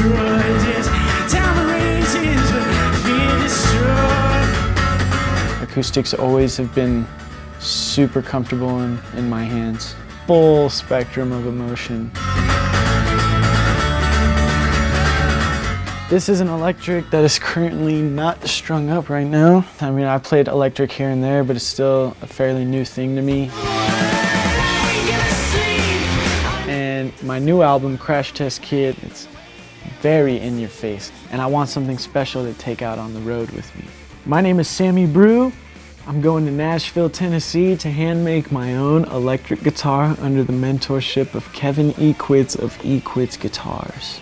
destroyed. Yes, time races, but fear destroyed. Acoustics always have been super comfortable in my hands. Full spectrum of emotion. This is an electric that is currently not strung up right now. I mean, I played electric here and there, but it's still a fairly new thing to me. And my new album, Crash Test Kid, it's very in your face, and I want something special to take out on the road with me. My name is Sammy Brue. I'm going to Nashville, Tennessee to hand make my own electric guitar under the mentorship of Kevin Equitz of Equitz Guitars.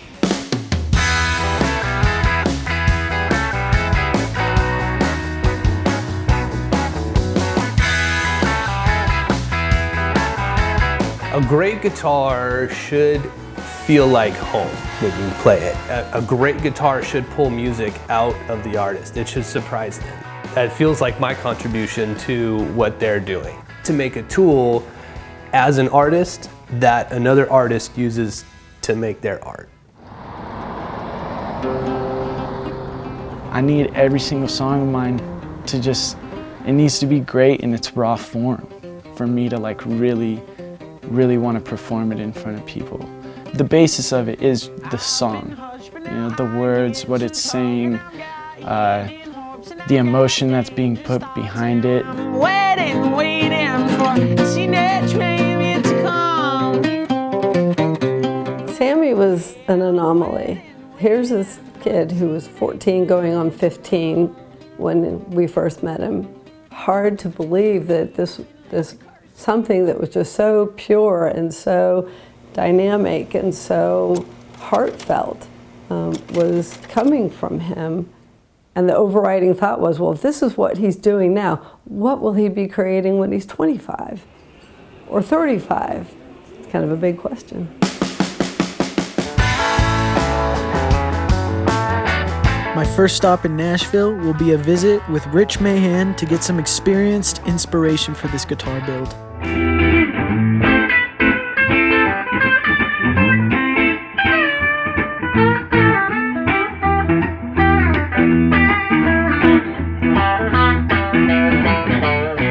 A great guitar should feel like home when you play it. A great guitar should pull music out of the artist. It should surprise them. That feels like my contribution to what they're doing. To make a tool as an artist that another artist uses to make their art. I need every single song of mine to just, it needs to be great in its raw form for me to like really want to perform it in front of people. The basis of it is the song, you know, the words, what it's saying, the emotion that's being put behind it. Waiting for teenage baby to come. Sammy was an anomaly. Here's this kid who was 14 going on 15 when we first met him. Hard to believe that this something that was just so pure and so dynamic and so heartfelt was coming from him. And the overriding thought was, well, if this is what he's doing now, what will he be creating when he's 25 or 35? It's kind of a big question. My first stop in Nashville will be a visit with Rich Mahan to get some experienced inspiration for this guitar build.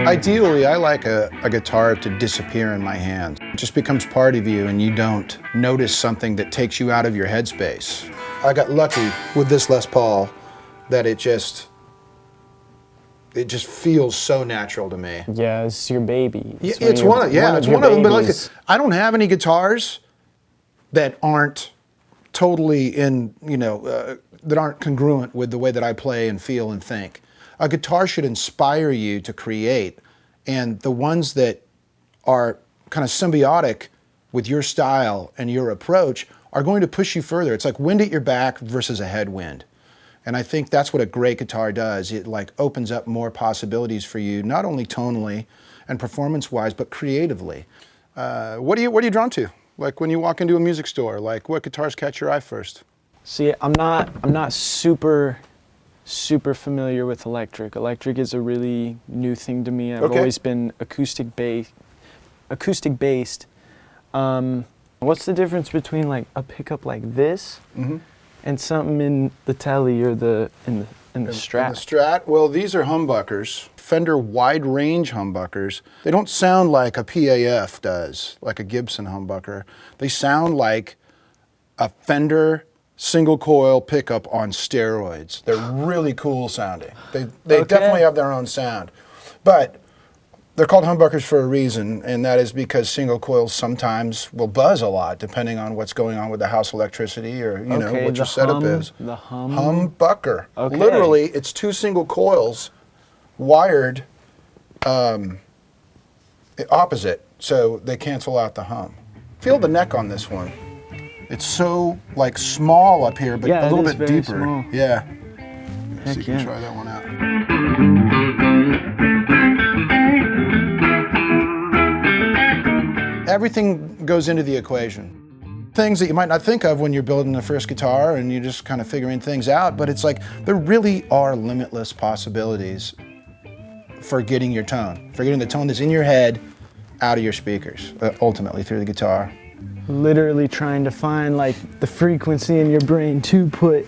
Ideally, I like a guitar to disappear in my hand. It just becomes part of you and you don't notice something that takes you out of your headspace. I got lucky with this Les Paul that it just feels so natural to me. Yeah, it's your baby. It's one of them. But like, I don't have any guitars that aren't totally that aren't congruent with the way that I play and feel and think. A guitar should inspire you to create, and the ones that are kind of symbiotic with your style and your approach are going to push you further. It's like wind at your back versus a headwind. And I think that's what a great guitar does. It like opens up more possibilities for you, not only tonally and performance-wise, but creatively. What are you drawn to? Like when you walk into a music store, like what guitars catch your eye first? See, I'm not super familiar with electric. Electric is a really new thing to me. I've always been acoustic based. What's the difference between like a pickup like this and something in the telly or in the Strat? In the Strat, well, these are humbuckers, Fender wide range humbuckers. They don't sound like a PAF does, like a Gibson humbucker. They sound like a Fender single coil pickup on steroids. They're really cool sounding. They definitely have their own sound. But they're called humbuckers for a reason, and that is because single coils sometimes will buzz a lot depending on what's going on with the house electricity or what your setup is. The humbucker. Okay. Literally, it's two single coils wired opposite, so they cancel out the hum. Feel the neck on this one. It's so like small up here, but a little bit deeper. Small. Yeah. Heck See if you can try that one out. Everything goes into the equation. Things that you might not think of when you're building the first guitar and you're just kind of figuring things out, but it's like there really are limitless possibilities for getting your tone, for getting the tone that's in your head out of your speakers, ultimately through the guitar. literally trying to find like the frequency in your brain to put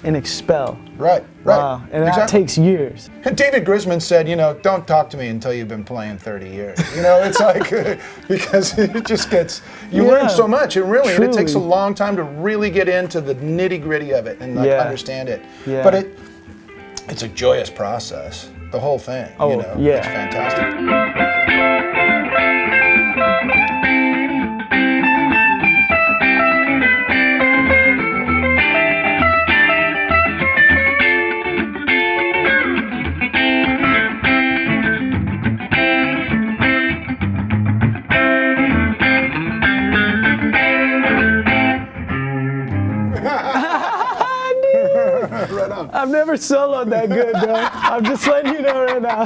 and expel. Right. Wow, and that takes years. And David Grisman said, don't talk to me until you've been playing 30 years. It's like, because it just gets, you learn so much, and really, and it takes a long time to really get into the nitty gritty of it and like understand it. Yeah. But it's a joyous process, the whole thing. It's fantastic. Right on. I've never soloed that good, bro. I'm just letting you know right now.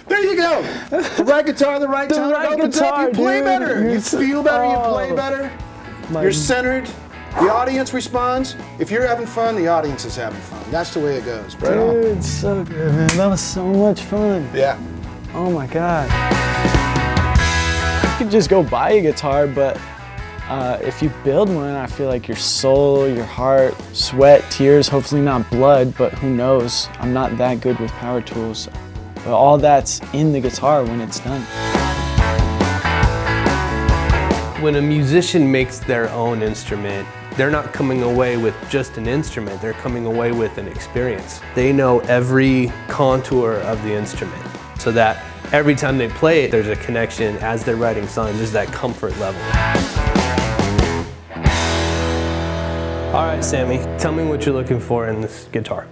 There you go. The right guitar, the right tone. It opens up. You play better. You feel better. You play better. You're centered. The audience responds. If you're having fun, the audience is having fun. That's the way it goes, bro. Dude, it's so good, man. That was so much fun. Yeah. Oh my God. You could just go buy a guitar, but if you build one, I feel like your soul, your heart, sweat, tears, hopefully not blood, but who knows? I'm not that good with power tools. But all that's in the guitar when it's done. When a musician makes their own instrument, they're not coming away with just an instrument, they're coming away with an experience. They know every contour of the instrument, so that every time they play it, there's a connection as they're writing songs, there's that comfort level. All right, Sammy, tell me what you're looking for in this guitar.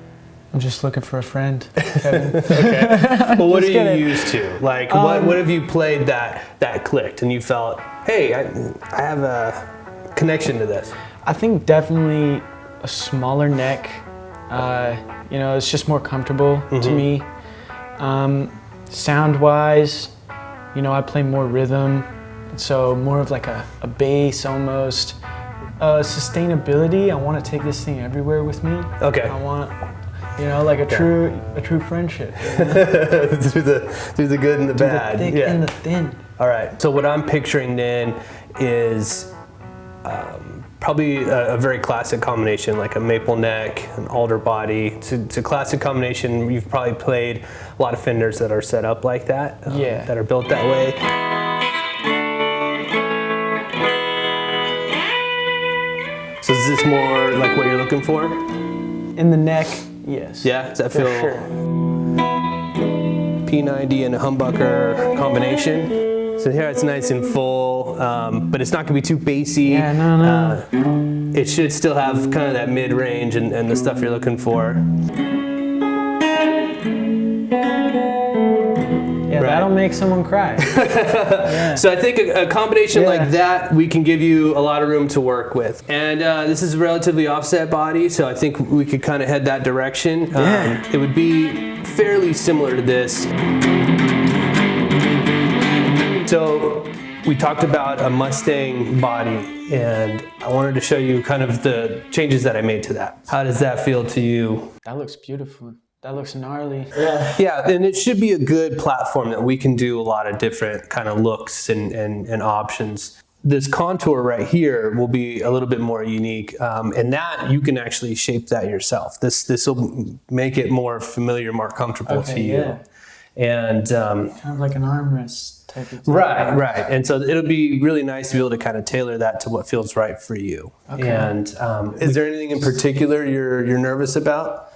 I'm just looking for a friend, Kevin. Okay. Well, what are you used to? Like, what have you played that clicked and you felt, hey, I have a connection to this? I think definitely a smaller neck. It's just more comfortable to me. Sound-wise, I play more rhythm, so more of like a bass almost. Sustainability, I want to take this thing everywhere with me. Okay. I want, like a true friendship. through the good and the bad. The thick and the thin. All right. So what I'm picturing then is probably a very classic combination, like a maple neck, an alder body. It's a classic combination. You've probably played a lot of Fenders that are set up like that. That are built that way. So is this more like what you're looking for? In the neck, yes. Yeah, does that feel sure. P90 and a humbucker combination? So here it's nice and full, but it's not gonna be too bassy. Yeah, no. It should still have kind of that mid-range and the stuff you're looking for. Yeah, that'll make someone cry. So I think a combination like that, we can give you a lot of room to work with. And this is a relatively offset body, so I think we could kind of head that direction. It would be fairly similar to this. So we talked about a Mustang body, and I wanted to show you kind of the changes that I made to that. How does that feel to you? That looks beautiful. That looks gnarly. Yeah, and it should be a good platform that we can do a lot of different kind of looks and options. This contour right here will be a little bit more unique, and that you can actually shape that yourself. This will make it more familiar, more comfortable to you. Yeah. And kind of like an armrest type of thing. Right. And so it'll be really nice to be able to kind of tailor that to what feels right for you. Okay. And is there anything in particular you're nervous about?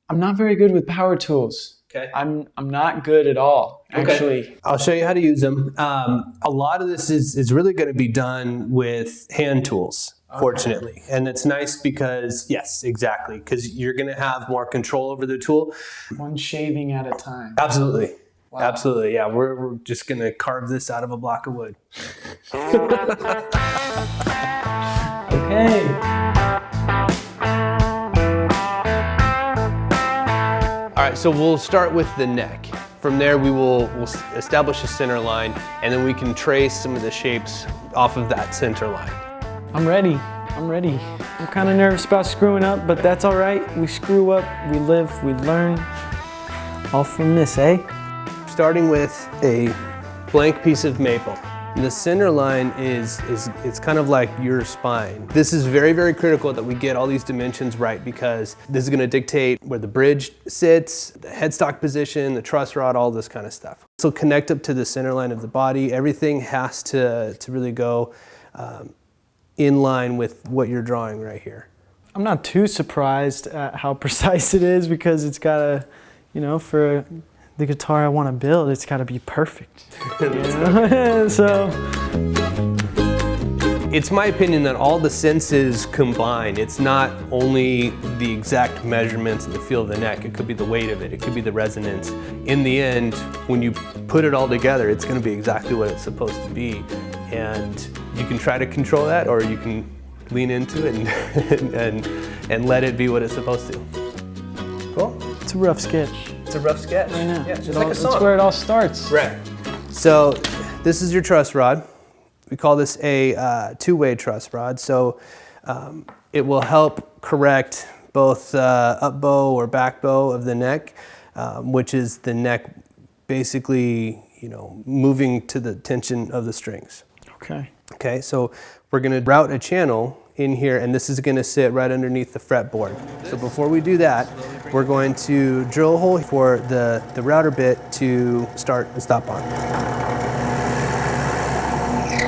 I'm not very good with power tools. Okay. I'm not good at all, actually. Okay. I'll show you how to use them. A lot of this is really going to be done with hand tools, fortunately. And it's nice because, yes, exactly, because you're going to have more control over the tool. One shaving at a time. Absolutely. Wow. Absolutely. Yeah, we're just going to carve this out of a block of wood. Okay. All right, so we'll start with the neck. From there, we'll establish a center line, and then we can trace some of the shapes off of that center line. I'm ready. I'm kind of nervous about screwing up, but that's all right. We screw up, we live, we learn. All from this, eh? Starting with a blank piece of maple. The center line is it's kind of like your spine. This is very, very critical that we get all these dimensions right, because this is going to dictate where the bridge sits, the headstock position, the truss rod, all this kind of stuff. So connect up to the center line of the body. Everything has to really go in line with what you're drawing right here. I'm not too surprised at how precise it is, because it's got to, you know, for the guitar I want to build, it's got to be perfect. You know? So it's my opinion that all the senses combine. It's not only the exact measurements and the feel of the neck. It could be the weight of it. It could be the resonance. In the end, when you put it all together, it's going to be exactly what it's supposed to be. And you can try to control that, or you can lean into it and let it be what it's supposed to. Cool? it's a rough sketch. It's a rough sketch. I know. Yeah, just like a song. That's where it all starts. Right. So this is your truss rod. We call this a two-way truss rod. So it will help correct both up bow or back bow of the neck, which is the neck basically, you know, moving to the tension of the strings. Okay. Okay, so we're gonna route a channel in here, and this is gonna sit right underneath the fretboard. So before we do that, we're going to drill a hole for the router bit to start and stop on.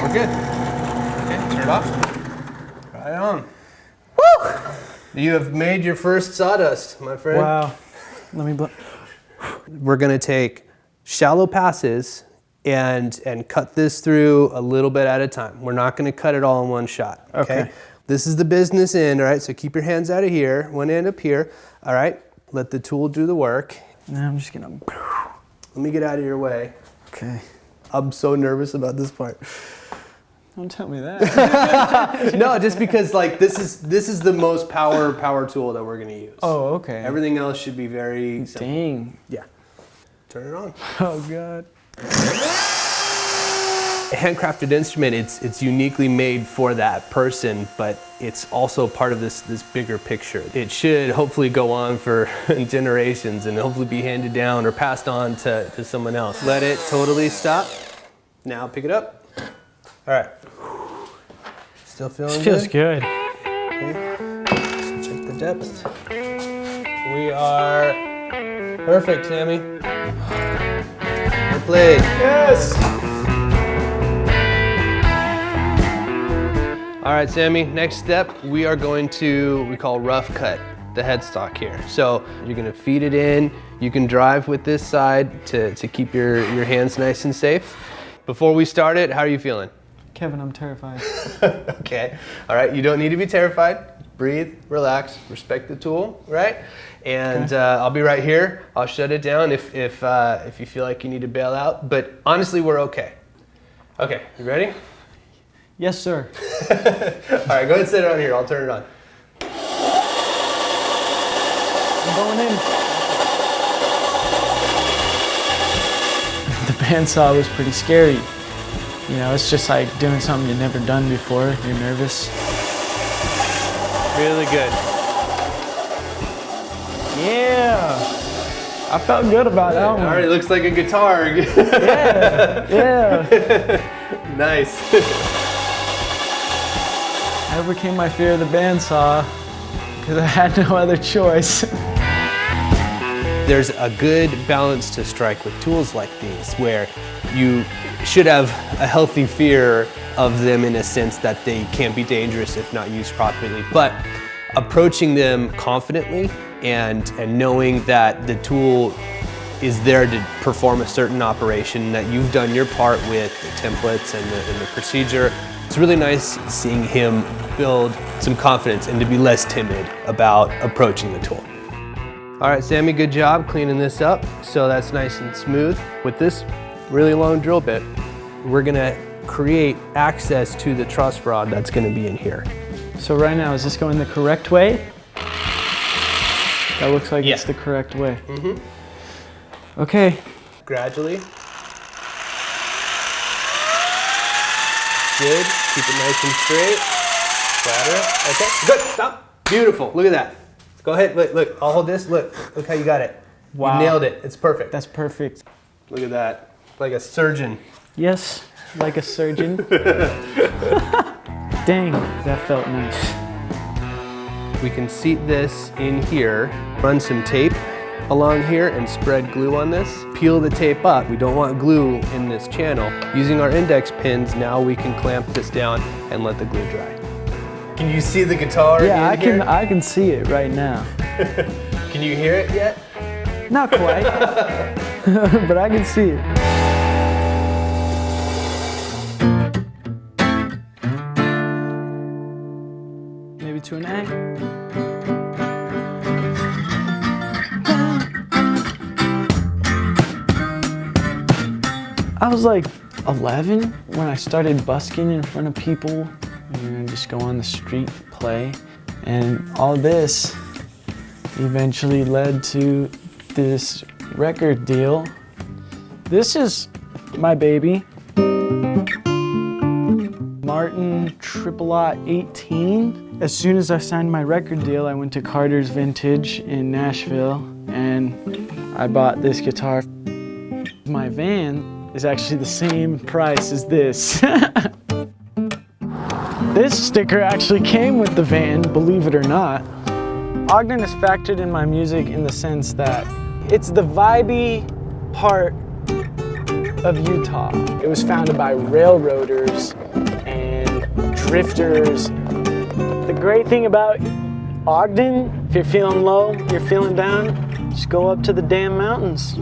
We're good. Okay, turn it off. Right on. Woo! You have made your first sawdust, my friend. Wow. Let me blow. We're gonna take shallow passes and cut this through a little bit at a time. We're not gonna cut it all in one shot, okay? This is the business end, all right? So keep your hands out of here, one end up here, all right? Let the tool do the work. Now I'm just gonna. Let me get out of your way. Okay. I'm so nervous about this part. Don't tell me that. No, just because like this is the most power tool that we're gonna use. Oh, okay. Everything else should be very simple. Dang. Yeah. Turn it on. Oh God. A handcrafted instrument, it's uniquely made for that person, but it's also part of this bigger picture. It should hopefully go on for generations and hopefully be handed down or passed on to someone else. Let it totally stop. Now pick it up. All right. Still feeling good? Feels good. Okay. Let's check the depth. We are perfect, Sammy. Well played. Yes. All right, Sammy, next step, we are going to, we call rough cut the headstock here. So you're gonna feed it in. You can drive with this side to keep your hands nice and safe. Before we start it, how are you feeling? Kevin, I'm terrified. Okay, all right, you don't need to be terrified. Breathe, relax, respect the tool, right? And I'll be right here. I'll shut it down if you feel like you need to bail out, but honestly, we're okay. Okay, you ready? Yes, sir. All right, go ahead and sit down here. I'll turn it on. I'm going in. The bandsaw was pretty scary. You know, it's just like doing something you've never done before. You're nervous. Really good. Yeah. I felt good about that one. All right, looks like a guitar. Yeah. Nice. I overcame my fear of the bandsaw because I had no other choice. There's a good balance to strike with tools like these where you should have a healthy fear of them in a sense that they can be dangerous if not used properly, but approaching them confidently and knowing that the tool is there to perform a certain operation, that you've done your part with the templates and the procedure. It's really nice seeing him build some confidence and to be less timid about approaching the tool. All right, Sammy, good job cleaning this up so that's nice and smooth. With this really long drill bit, we're gonna create access to the truss rod that's gonna be in here. So right now, is this going the correct way? That looks like it's the correct way. Mm-hmm. Okay. Gradually. Good, keep it nice and straight. Flatter it, okay, good, stop. Beautiful, look at that. Go ahead, look, I'll hold this, look how you got it. Wow. You nailed it, it's perfect. That's perfect. Look at that, like a surgeon. Yes. like a surgeon. Dang, that felt nice. We can seat this in here, run some tape along here and spread glue on this. Peel the tape up. We don't want glue in this channel. Using our index pins, now we can clamp this down and let the glue dry. Can you see the guitar Yeah, in here? I can see it right now. Can you hear it yet? Not quite, but I can see it. Maybe to an A. I was like 11 when I started busking in front of people and just go on the street, play. And all this eventually led to this record deal. This is my baby. Martin 18. As soon as I signed my record deal, I went to Carter's Vintage in Nashville and I bought this guitar. My van is actually the same price as this. This sticker actually came with the van, believe it or not. Ogden is factored in my music in the sense that it's the vibey part of Utah. It was founded by railroaders and drifters. The great thing about Ogden, if you're feeling low, you're feeling down, just go up to the damn mountains.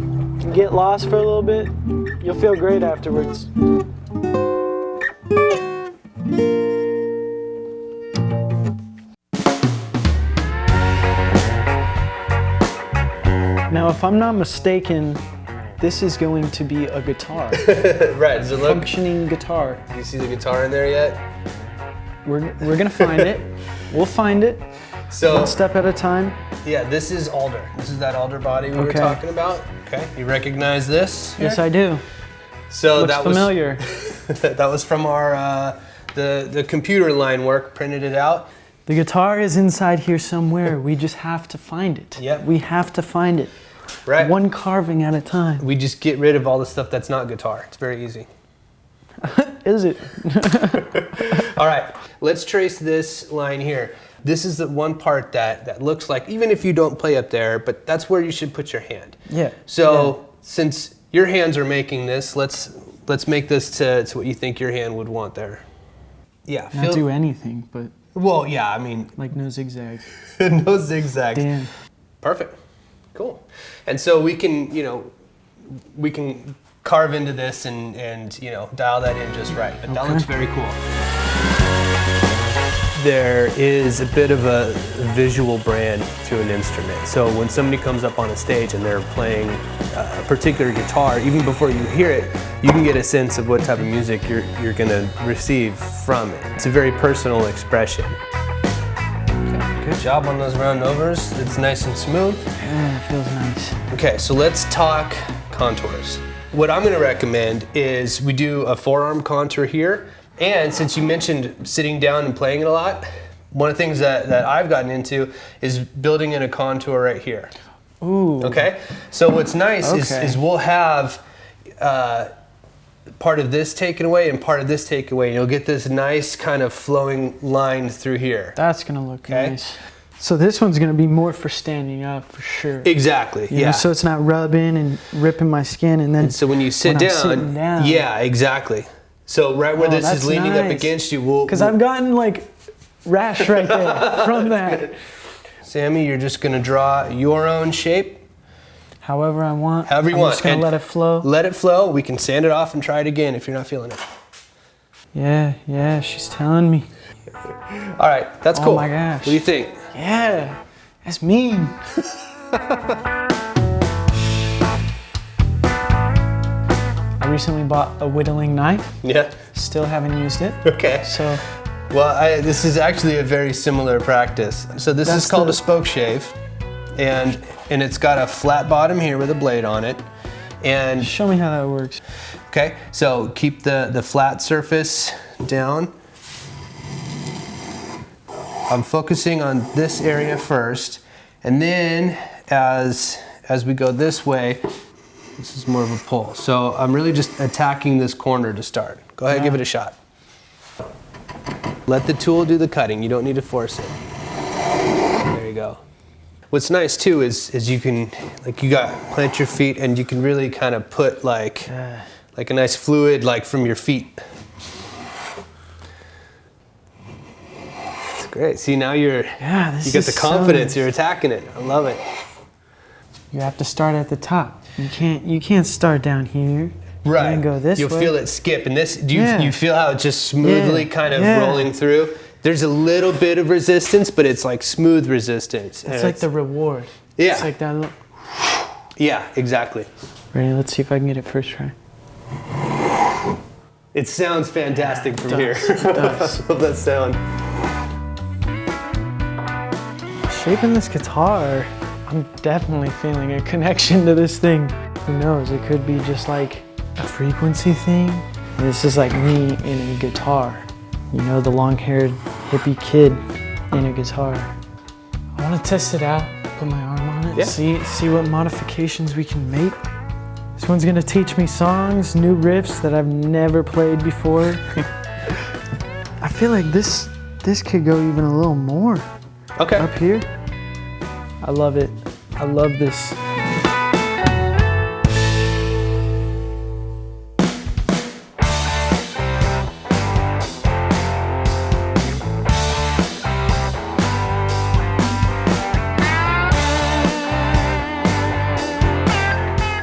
Get lost for a little bit, you'll feel great afterwards. Now, if I'm not mistaken, this is going to be a guitar. Right, does it look? Functioning guitar. Do you see the guitar in there yet? We're gonna find it. We'll find it. So, One step at a time. yeah, this is alder. This is that alder body we were Okay. talking about. Okay, you recognize this? Yes, I do. So Looks that familiar. was that was from our the computer line work. Printed it out. The guitar is inside here somewhere. We just have to find it. Yep. We have to find it. Right. One carving at a time. We just get rid of all the stuff that's not guitar. It's very easy. Is it? All right, let's trace this line here. This is the one part that looks like, even if you don't play up there, but that's where you should put your hand. Yeah. So since your hands are making this, let's make this to what you think your hand would want there. Yeah. Not do anything, but Well, yeah, I mean, like no zigzags. no zigzags. Damn. Perfect. Cool. And so we can, we can carve into this and dial that in just right. But that looks very cool. There is a bit of a visual brand to an instrument. So when somebody comes up on a stage and they're playing a particular guitar, even before you hear it, you can get a sense of what type of music you're gonna receive from it. It's a very personal expression. Okay, good job on those round overs. It's nice and smooth. Yeah, it feels nice. Okay, so let's talk contours. What I'm gonna recommend is we do a forearm contour here. And since you mentioned sitting down and playing it a lot, one of the things that I've gotten into is building in a contour right here. Ooh. Okay? So what's nice is we'll have part of this taken away and part of this taken away. You'll get this nice kind of flowing line through here. That's gonna look nice. So this one's gonna be more for standing up for sure. Exactly, You know, so it's not rubbing and ripping my skin and then so when you sit I'm sitting down. yeah, exactly. So right where this is that's leaning up nice. against you, Because I've gotten like rash right there from that. Sammy, you're just gonna draw your own shape. However I want. However you I'm want. just gonna And let it flow. Let it flow. We can sand it off and try it again if you're not feeling it. Yeah, she's telling me. All right, that's cool. Oh my gosh. What do you think? Yeah, that's mean. I recently bought a whittling knife. Yeah. Still haven't used it. Okay. So Well, this is actually a very similar practice. So this is called a spoke shave, and it's got a flat bottom here with a blade on it. And show me how that works. okay, so keep the flat surface down. I'm focusing on this area first, and then as we go this way, this is more of a pull. So I'm really just attacking this corner to start. Go Go ahead, give it a shot. Let the tool do the cutting. You don't need to force it. There you go. What's nice too is you can, like, plant your feet and you can really kind of put like a nice fluid like from your feet. It's great. See, now you got the confidence. You're attacking it. I love it. You have to start at the top. You can't start down here. Right. And go this way. You'll feel it skip. And this, you feel how it's just smoothly kind of rolling through? There's a little bit of resistance, but it's like smooth resistance. It's like the reward. Yeah. It's like that little... Yeah, exactly. Ready? Let's see if I can get it first try. It sounds fantastic from here. It does. I love that sound. Shaping this guitar, I'm definitely feeling a connection to this thing. Who knows? It could be just like a frequency thing. This is like me in a guitar. You know, the long-haired hippie kid in a guitar. I want to test it out, put my arm on it, see what modifications we can make. This one's gonna teach me songs, new riffs that I've never played before. I feel like this could go even a little more. Okay. Up here. I love it. I love this.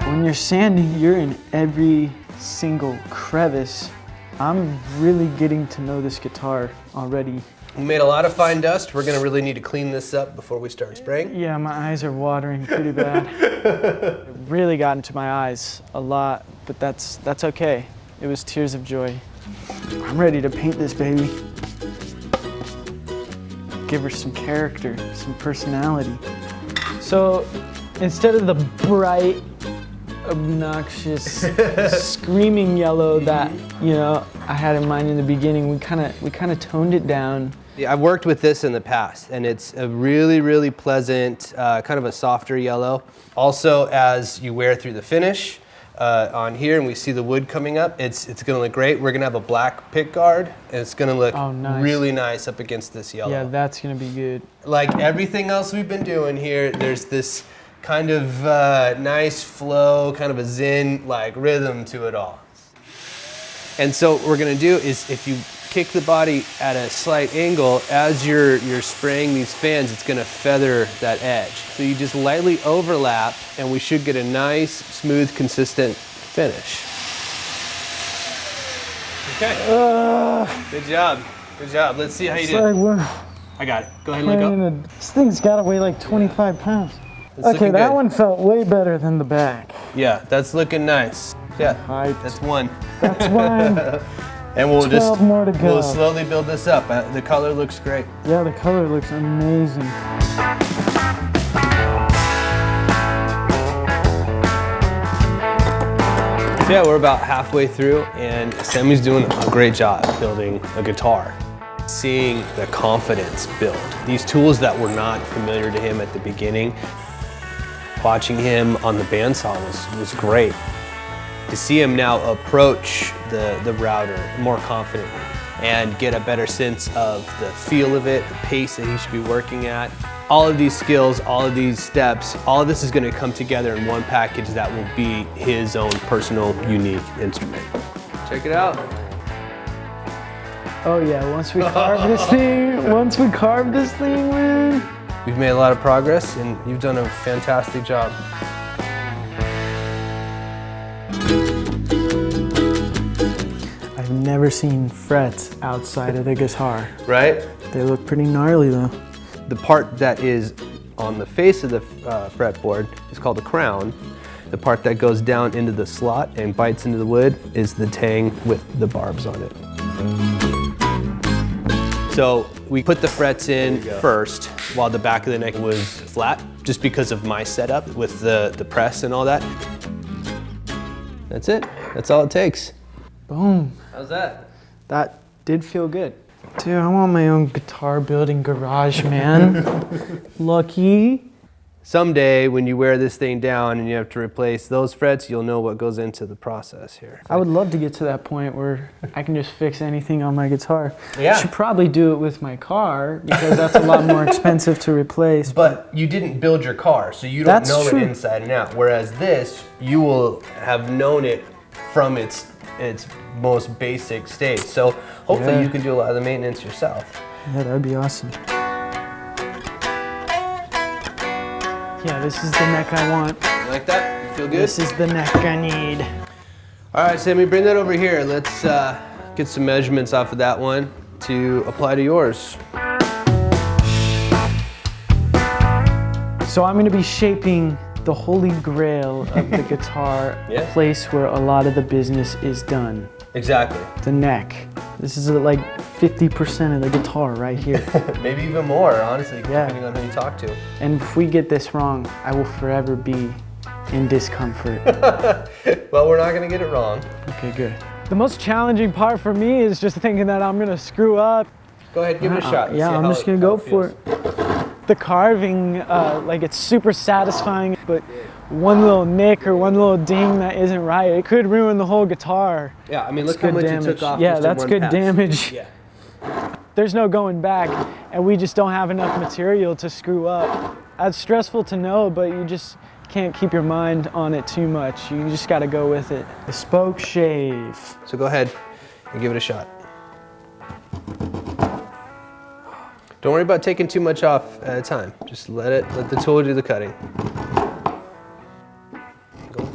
When you're sanding, you're in every single crevice. I'm really getting to know this guitar already. We made a lot of fine dust. We're gonna really need to clean this up before we start spraying. Yeah, my eyes are watering pretty bad. It really got into my eyes a lot, but that's okay. It was tears of joy. I'm ready to paint this baby. Give her some character, some personality. So instead of the bright, obnoxious, screaming yellow that, you know, I had in mind in the beginning, we kind of toned it down. Yeah, I've worked with this in the past, and it's a really, really pleasant, kind of a softer yellow. Also, as you wear through the finish on here, and we see the wood coming up, it's going to look great. We're going to have a black pick guard, and it's going to look really nice up against this yellow. Yeah, that's going to be good. Like everything else we've been doing here, there's this kind of nice flow, kind of a zen like rhythm to it all. And so what we're gonna do is, if you kick the body at a slight angle, as you're spraying these fans, it's gonna feather that edge. So you just lightly overlap, and we should get a nice, smooth, consistent finish. Okay. Good job. Good job. Let's see how you do. I got it. Go ahead and look up. This thing's gotta weigh like 25 pounds. It's okay, that good. one felt way better than the back. Yeah, that's looking nice. Yeah, Hyped. that's one. That's one. And we'll 12 more to go. We'll slowly build this up. The color looks great. Yeah, the color looks amazing. Yeah, we're about halfway through, and Sammy's doing a great job building a guitar. Seeing the confidence build. These tools that were not familiar to him at the beginning, watching him on the bandsaw was great. To see him now approach the router more confidently and get a better sense of the feel of it, the pace that he should be working at. All of these skills, all of these steps, all of this is going to come together in one package that will be his own personal, unique instrument. Check it out. Oh yeah, once we carve this thing, man. We've made a lot of progress, and you've done a fantastic job. I've never seen frets outside of the guitar. Right? They look pretty gnarly though. The part that is on the face of the fretboard is called a crown. The part that goes down into the slot and bites into the wood is the tang with the barbs on it. So we put the frets in first while the back of the neck was flat, just because of my setup with the press and all that. That's it. That's all it takes. Boom. How's that? That did feel good. Dude, I want my own guitar building garage, man. Lucky. someday when you wear this thing down and you have to replace those frets, you'll know what goes into the process here. I would love to get to that point where I can just fix anything on my guitar. Yeah. I should probably do it with my car because that's a lot more expensive to replace. But you didn't build your car, so you don't That's know true. it inside and out. Whereas this, you will have known it from its most basic state. So hopefully Yeah. you can do a lot of the maintenance yourself. Yeah, that'd be awesome. Yeah, this is the neck I want. You like that? You feel good? This is the neck I need. All right, Sammy, bring that over here. Let's get some measurements off of that one to apply to yours. So I'm gonna be shaping the holy grail of the guitar, Yeah. a place where a lot of the business is done. Exactly. The neck. This is like 50% of the guitar right here. Maybe even more, honestly, Yeah. depending on who you talk to. And if we get this wrong, I will forever be in discomfort. Well, we're not gonna get it wrong. Okay, good. The most challenging part for me is just thinking that I'm gonna screw up. Go ahead, give it a shot. Yeah, I'm just gonna go for it. The carving, like it's super satisfying, but one little nick or one little ding that isn't right, it could ruin the whole guitar. Yeah, I mean, That's look how good much damage. you took off. Yeah, just in that's one good pass. damage. Yeah. There's no going back, and we just don't have enough material to screw up. That's stressful to know, but you just can't keep your mind on it too much. You just gotta go with it. The spoke shave. So go ahead and give it a shot. Don't worry about taking too much off at a time. Just let the tool do the cutting. Go.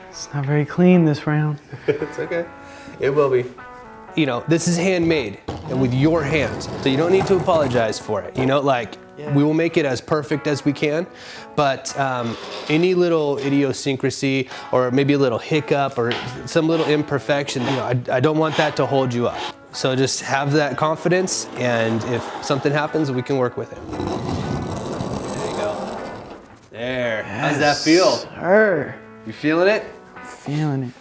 It's not very clean this round. It's okay. It will be. You know, this is handmade and with your hands, so you don't need to apologize for it. You know, like, we will make it as perfect as we can, but any little idiosyncrasy or maybe a little hiccup or some little imperfection, you know, I don't want that to hold you up. So just have that confidence, and if something happens, we can work with it. There you go. There. How's that feel? Sir. You feeling it? Feeling it.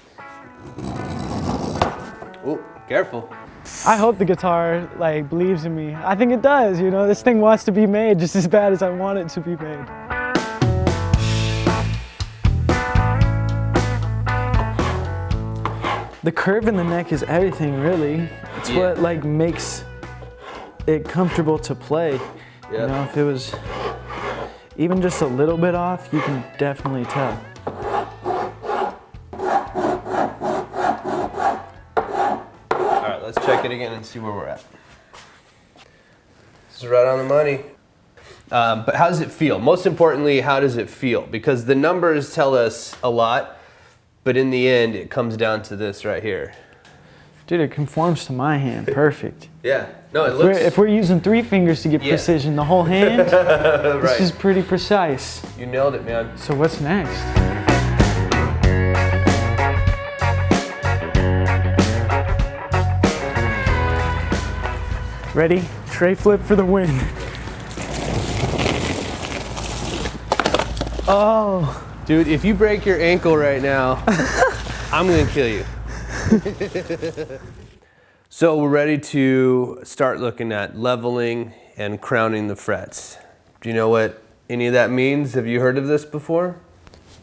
Oh, careful. I hope the guitar like believes in me. I think it does, you know. This thing wants to be made just as bad as I want it to be made. The curve in the neck is everything, really. It's Yeah. what like makes it comfortable to play. Yep. You know, if it was even just a little bit off, you can definitely tell. All right, let's check it again and see where we're at. This is right on the money. But how does it feel? Most importantly, how does it feel? Because the numbers tell us a lot, but in the end, it comes down to this right here. Dude, it conforms to my hand, perfect. Yeah, no, it If looks, we're using 3 fingers to get Yeah. precision, the whole hand, right. this is pretty precise. You nailed it, man. So what's next? Ready? Tray flip for the win. Oh. Dude, if you break your ankle right now, I'm gonna kill you. So we're ready to start looking at leveling and crowning the frets. Do you know what any of that means? Have you heard of this before?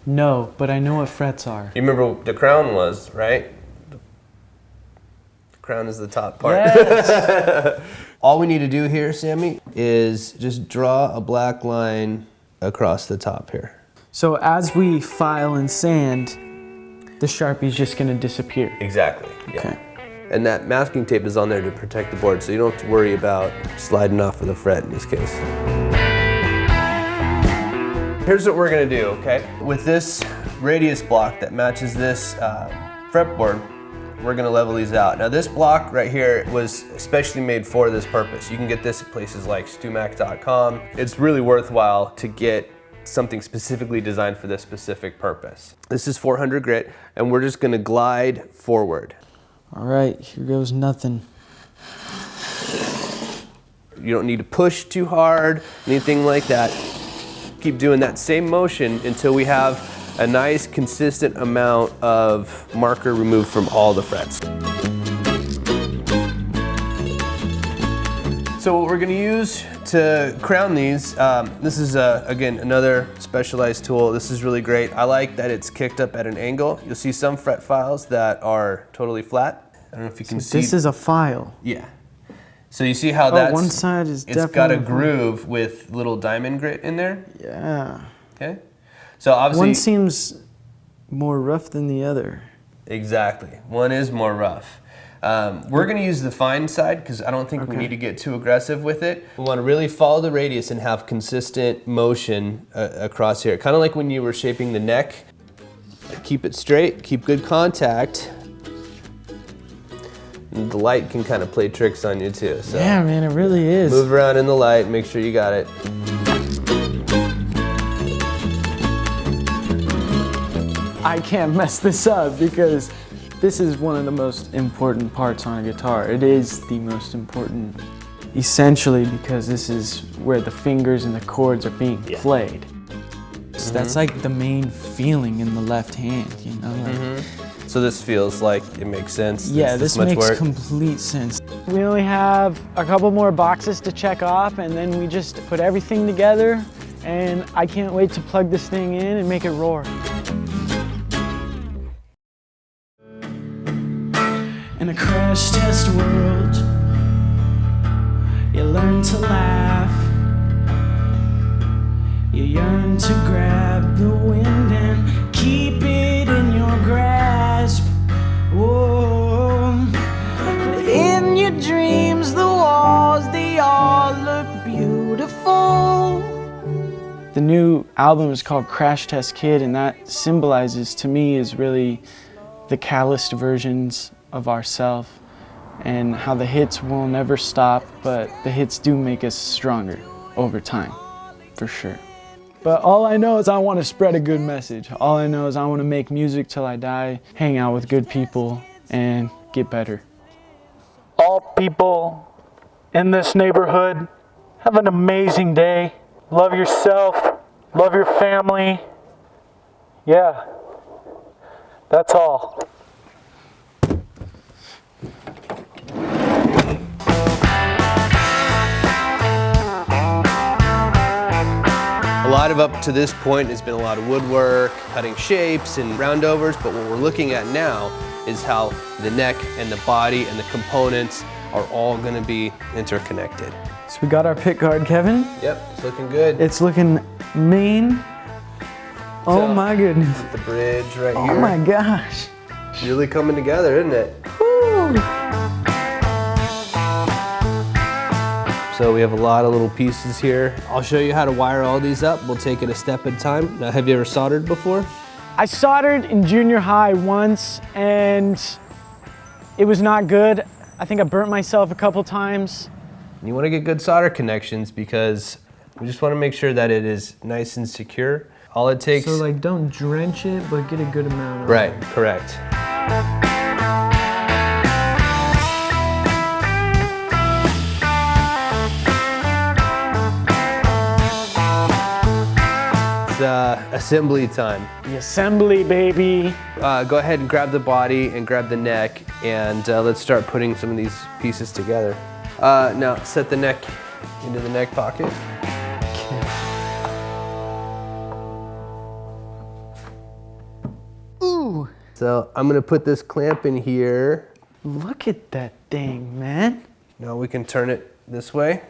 No, but I know what frets are. You remember what the crown was, right? The crown is the top part. Yes. All we need to do here, Sammy, is just draw a black line across the top here. So as we file and sand, the Sharpie's just gonna disappear. Exactly. Yeah. Okay. And that masking tape is on there to protect the board, so you don't have to worry about sliding off of the fret in this case. Here's what we're gonna do, okay? With this radius block that matches this fretboard, we're gonna level these out. Now this block right here was especially made for this purpose. You can get this at places like StewMac.com. It's really worthwhile to get something specifically designed for this specific purpose. This is 400 grit, and we're just gonna glide forward. All right, here goes nothing. You don't need to push too hard, anything like that. Keep doing that same motion until we have a nice consistent amount of marker removed from all the frets. So what we're gonna use to crown these, this is again another specialized tool. This is really great. I like that it's kicked up at an angle. You'll see some fret files that are totally flat. I don't know if you can see. This is a file. Yeah. So you see how that's, one side is it's got a definitely- groove with little diamond grit in there. Yeah. Okay. So obviously. One seems more rough than the other. Exactly. One is more rough. We're going to use the fine side because I don't think we need to get too aggressive with it. We want to really follow the radius and have consistent motion across here. Kind of like when you were shaping the neck. Keep it straight, keep good contact. And the light can kind of play tricks on you too. So Yeah, man, it really is. move around in the light, make sure you got it. I can't mess this up because this is one of the most important parts on a guitar. It is the most important, essentially, because this is where the fingers and the chords are being played. So that's like the main feeling in the left hand, you know? Like, So this feels like it makes sense. yeah, It's this much makes work. complete sense. We only have a couple more boxes to check off, and then we just put everything together, and I can't wait to plug this thing in and make it roar. In a crash test world, you learn to laugh. You yearn to grab the wind and keep it in your grasp. Whoa. In your dreams, the walls, they all look beautiful. The new album is called Crash Test Kid, and that symbolizes to me is really the calloused versions of ourselves and how the hits will never stop, but the hits do make us stronger over time, for sure. But all I know is I want to spread a good message. All I know is I want to make music till I die, hang out with good people, and get better. All people in this neighborhood, have an amazing day. Love yourself, love your family. Yeah, that's all. A lot of up to this point has been a lot of woodwork, cutting shapes and roundovers, but what we're looking at now is how the neck and the body and the components are all going to be interconnected. So we got our pick guard, Kevin. Yep, it's looking good. It's looking mean. Oh So, my goodness. the bridge right Oh here. my gosh. Really coming together, isn't it? Woo. So we have a lot of little pieces here. I'll show you how to wire all these up. We'll take it a step at a time. Now, have you ever soldered before? I soldered in junior high once and it was not good. I think I burnt myself a couple times. You want to get good solder connections because we just want to make sure that it is nice and secure. All it takes. So like don't drench it, but get a good amount of Right, it. correct. It's assembly time. The assembly, baby. Go ahead and grab the body and grab the neck, and let's start putting some of these pieces together. Now set the neck into the neck pocket. Ooh, So I'm gonna put this clamp in here. look at that thing, man. Now we can turn it this way.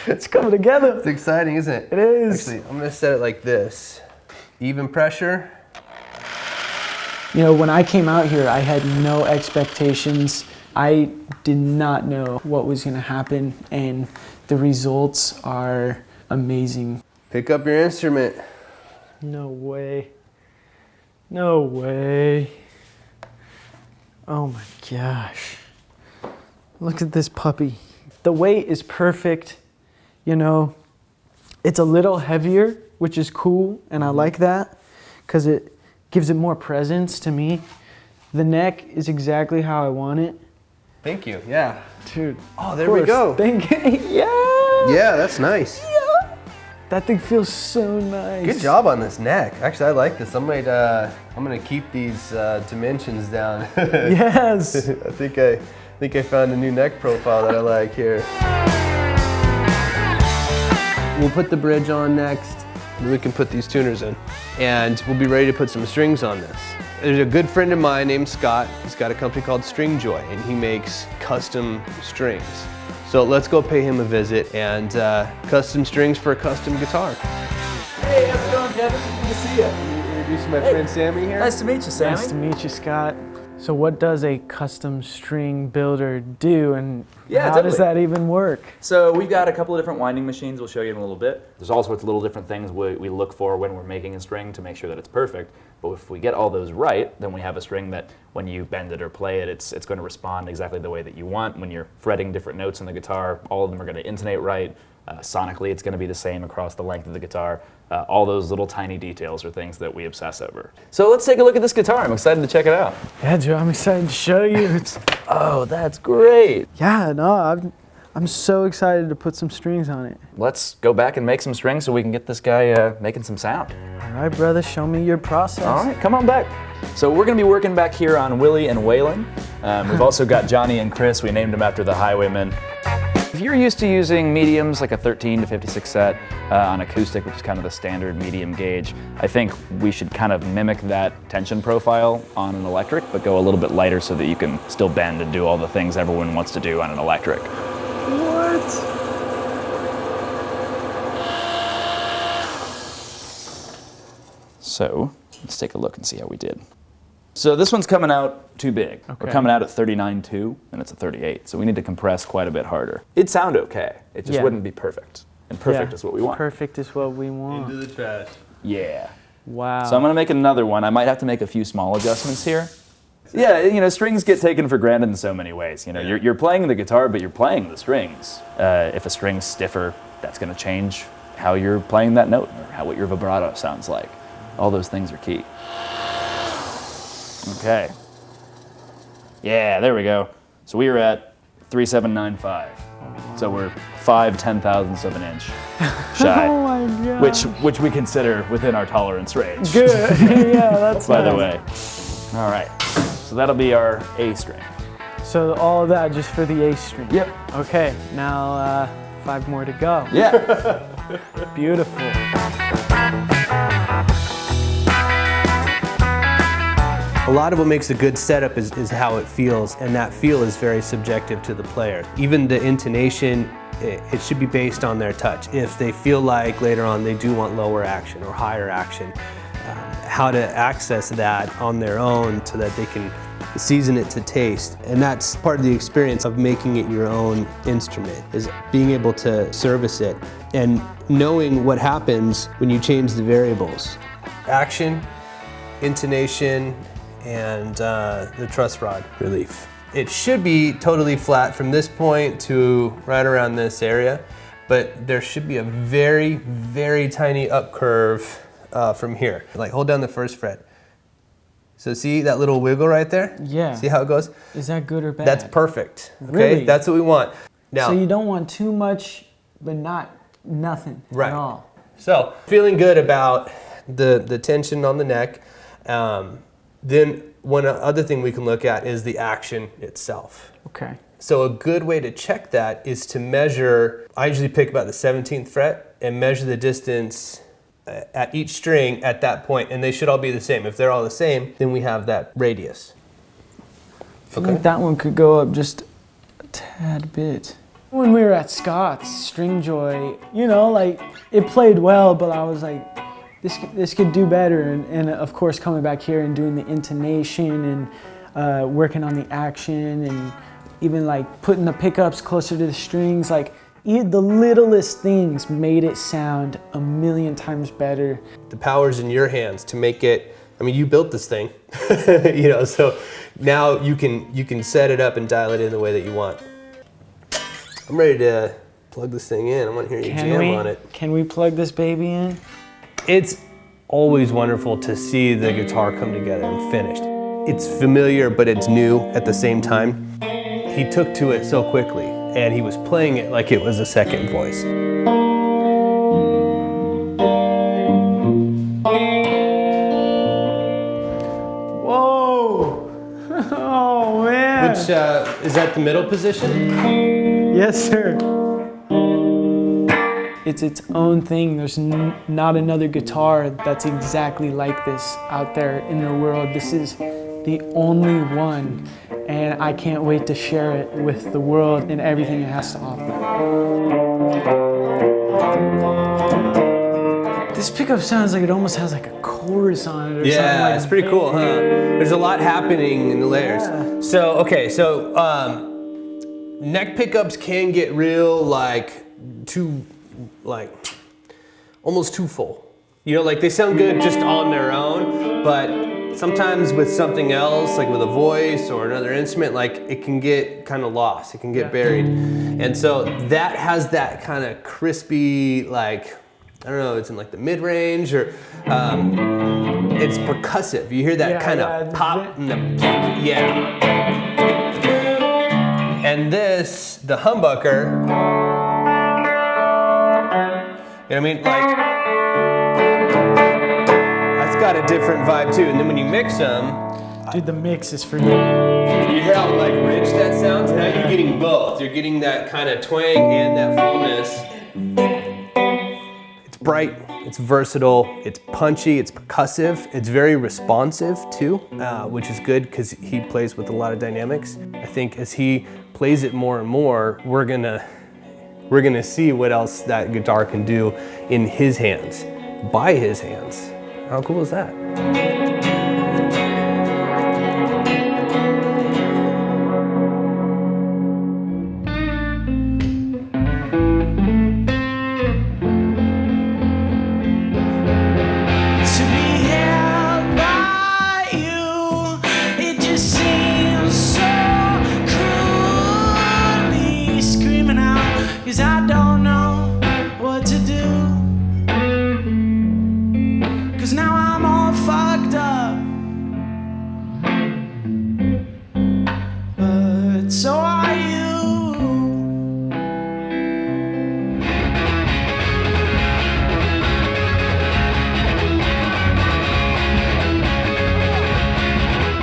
It's coming together. It's exciting, isn't it? It is. Actually, I'm gonna set it like this. Even pressure. You know, when I came out here, I had no expectations. I did not know what was gonna happen, and the results are amazing. Pick up your instrument. No way. No way. Oh my gosh. Look at this puppy. The weight is perfect. You know, it's a little heavier, which is cool, and I like that because it gives it more presence to me. The neck is exactly how I want it. Thank you, yeah. Dude. Oh, of there we course. go. Thank you. Yeah. Yeah, that's nice. That thing feels so nice. Good job on this neck. Actually, I like this. I'm gonna keep these dimensions down. Yes. I think I found a new neck profile that I like here. We'll put the bridge on next. We can put these tuners in, and we'll be ready to put some strings on this. There's a good friend of mine named Scott. He's got a company called String Joy, and he makes custom strings. So let's go pay him a visit and custom strings for a custom guitar. Hey, how's it going, Kevin? Good to see you. Introduce my friend Sammy here. Nice to meet you, Sammy. Nice to meet you, Scott. So what does a custom string builder do, and how does that even work? So we've got a couple of different winding machines. We'll show you in a little bit. There's all sorts of little different things we look for when we're making a string to make sure that it's perfect. But if we get all those right, then we have a string that when you bend it or play it, it's going to respond exactly the way that you want. When you're fretting different notes on the guitar, all of them are going to intonate right. Sonically, it's going to be the same across the length of the guitar. All those little tiny details are things that we obsess over. So let's take a look at this guitar. I'm excited to check it out. Yeah, Joe, I'm excited to show you. Oh, that's great. Yeah, no, I'm so excited to put some strings on it. Let's go back and make some strings so we can get this guy making some sound. All right, brother, show me your process. All right, come on back. So we're going to be working back here on Willie and Waylon. We've also got Johnny and Chris. We named them after the Highwaymen. If you're used to using mediums like a 13 to 56 set on acoustic, which is kind of the standard medium gauge, I think we should kind of mimic that tension profile on an electric, but go a little bit lighter so that you can still bend and do all the things everyone wants to do on an electric. What? So let's take a look and see how we did. So this one's coming out too big. Okay. We're coming out at 39.2 and it's a 38, so we need to compress quite a bit harder. It'd sound okay, it just wouldn't be perfect. And perfect is what we want. Perfect is what we want. Into the trash. Yeah. Wow. So I'm gonna make another one. I might have to make a few small adjustments here. Yeah, you know, strings get taken for granted in so many ways. You know, you're playing the guitar, but you're playing the strings. If a string's stiffer, that's gonna change how you're playing that note or what your vibrato sounds like. All those things are key. Okay. Yeah, there we go. So we are at 3795. So we're 5/10,000ths of an inch shy. Oh my God. Which we consider within our tolerance range. Good. Yeah, that's By the nice. way. All right. So that'll be our A string. So all of that just for the A string. Yep. Okay, now 5 more to go. Yeah. Beautiful. A lot of what makes a good setup is how it feels, and that feel is very subjective to the player. Even the intonation, it should be based on their touch. If they feel like later on they do want lower action or higher action, how to access that on their own so that they can season it to taste. And that's part of the experience of making it your own instrument, is being able to service it and knowing what happens when you change the variables. Action, intonation, and the truss rod relief. It should be totally flat from this point to right around this area, but there should be a very, very tiny up curve from here. Like hold down the first fret. So see that little wiggle right there? Yeah. See how it goes? Is that good or bad? That's perfect. Okay, Really? that's what we want. Now, So you don't want too much, but not nothing at all. So feeling good about the tension on the neck. Then one other thing we can look at is the action itself. Okay. So a good way to check that is to measure, I usually pick about the 17th fret and measure the distance at each string at that point, and they should all be the same. If they're all the same, then we have that radius. I feel like that one could go up just a tad bit. When we were at Scott's, String Joy, you know, like, it played well, but I was like, this could do better. And of course, coming back here and doing the intonation and working on the action and even like putting the pickups closer to the strings, like the littlest things made it sound a million times better. The power's in your hands to make it, I mean, you built this thing, you know, so now you can set it up and dial it in the way that you want. I'm ready to plug this thing in. I want to hear you jam on it. Can we plug this baby in? It's always wonderful to see the guitar come together and finished. It's familiar, but it's new at the same time. He took to it so quickly, and he was playing it like it was a second voice. is that the middle position? Yes, sir. It's its own thing. There's not another guitar that's exactly like this out there in the world. This is the only one, and I can't wait to share it with the world and everything it has to offer. This pickup sounds like it almost has like a chorus on it or something. Yeah, it's pretty cool, huh? There's a lot happening in the layers. Yeah. So, okay, so neck pickups can get real almost too full. You know, like they sound good just on their own, but sometimes with something else, like with a voice or another instrument, like it can get kind of lost, it can get buried. And so that has that kind of crispy, like, I don't know, it's in like the mid-range or it's percussive. You hear that kind of pop and the And this, the humbucker, you know what I mean? Like, that's got a different vibe too. And then when you mix them, dude, the mix is for you. You hear how like rich that sounds? Now you're getting both. You're getting that kind of twang and that fullness. It's bright, it's versatile, it's punchy, it's percussive, it's very responsive too, which is good because he plays with a lot of dynamics. I think as he plays it more and more, we're gonna see what else that guitar can do in his hands, by his hands. How cool is that?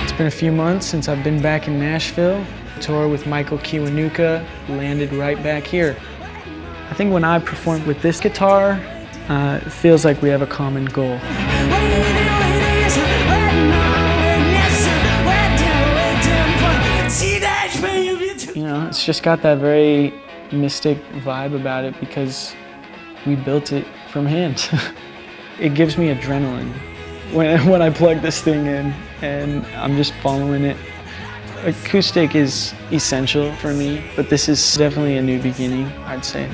It's been a few months since I've been back in Nashville. Tour with Michael Kiwanuka, landed right back here. I think when I perform with this guitar, it feels like we have a common goal. You know, it's just got that very mystic vibe about it because we built it from hand. It gives me adrenaline when I plug this thing in and I'm just following it. Acoustic is essential for me, but this is definitely a new beginning, I'd say.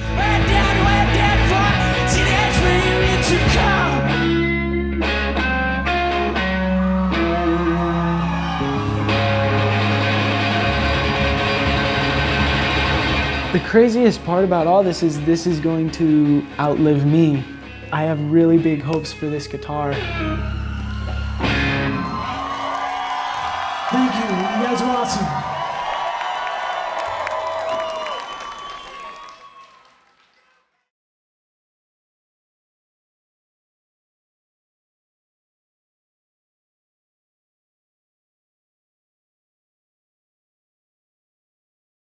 The craziest part about all this is going to outlive me. I have really big hopes for this guitar. Thank you, you guys are awesome.